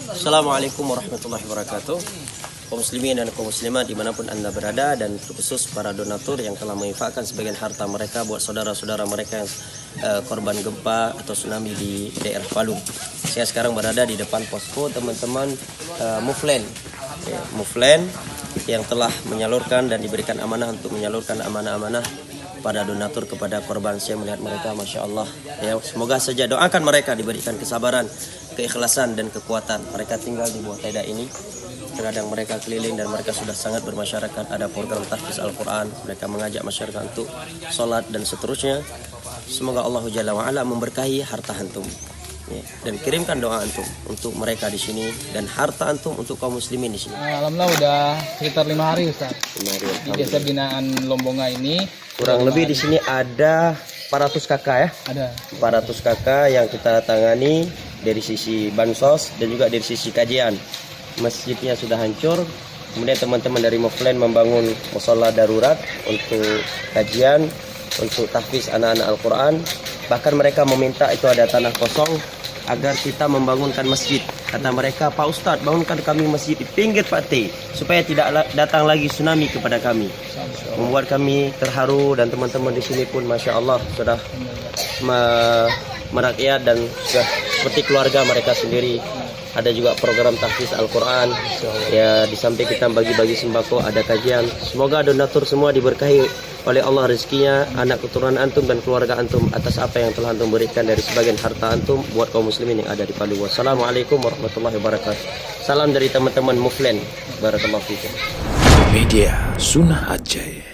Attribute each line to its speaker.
Speaker 1: Assalamualaikum warahmatullahi wabarakatuh. Kaum muslimin dan kaum muslimat dimanapun anda berada, dan terkhusus para donatur yang telah menginfakkan sebagian harta mereka buat saudara-saudara mereka yang korban gempa atau tsunami di daerah Palu. Saya sekarang berada di depan posko teman-teman Muflen, Muflen yang telah menyalurkan dan diberikan amanah untuk menyalurkan amanah-amanah pada donatur kepada korban. Saya melihat mereka, masya Allah, ya, semoga saja doakan mereka diberikan kesabaran, keikhlasan dan kekuatan. Mereka tinggal di bawah tenda ini, terkadang mereka keliling dan mereka sudah sangat bermasyarakat. Ada program tahfiz Al-Quran, mereka mengajak masyarakat untuk sholat dan seterusnya. Semoga Allah Jalla wa'ala memberkahi harta antum, ya, dan kirimkan doa antum untuk mereka di sini dan harta antum untuk kaum muslimin di sini.
Speaker 2: Alhamdulillah udah sekitar 5 hari Ustaz.
Speaker 1: 5 hari,
Speaker 2: di desa binaan Lombonga ini.
Speaker 1: Kurang lebih di sini ada 400 kakak ya.
Speaker 2: Ada
Speaker 1: 400 kakak yang kita tangani dari sisi bansos dan juga dari sisi kajian. Masjidnya sudah hancur. Kemudian teman-teman dari Muflen membangun mushola darurat untuk kajian, untuk tahfiz anak-anak Al-Quran. Bahkan mereka meminta itu ada tanah kosong agar kita membangunkan masjid. Kata mereka, Pak Ustadz, bangunkan kami masjid di pinggir Pate supaya tidak datang lagi tsunami kepada kami. Membuat kami terharu, dan teman-teman di sini pun masya Allah sudah merakyat dan sudah seperti keluarga mereka sendiri. Ada juga program tahfiz Al-Quran, ya, di samping kita bagi-bagi sembako, ada kajian. Semoga donatur semua diberkahi oleh Allah rezekinya, anak keturunan antum dan keluarga antum atas apa yang telah antum berikan dari sebagian harta antum buat kaum muslimin yang ada di Palu. Wassalamualaikum warahmatullahi wabarakatuh. Salam dari teman-teman Muflen. Barakallahu fikum.
Speaker 3: Media Sunnah Aceh.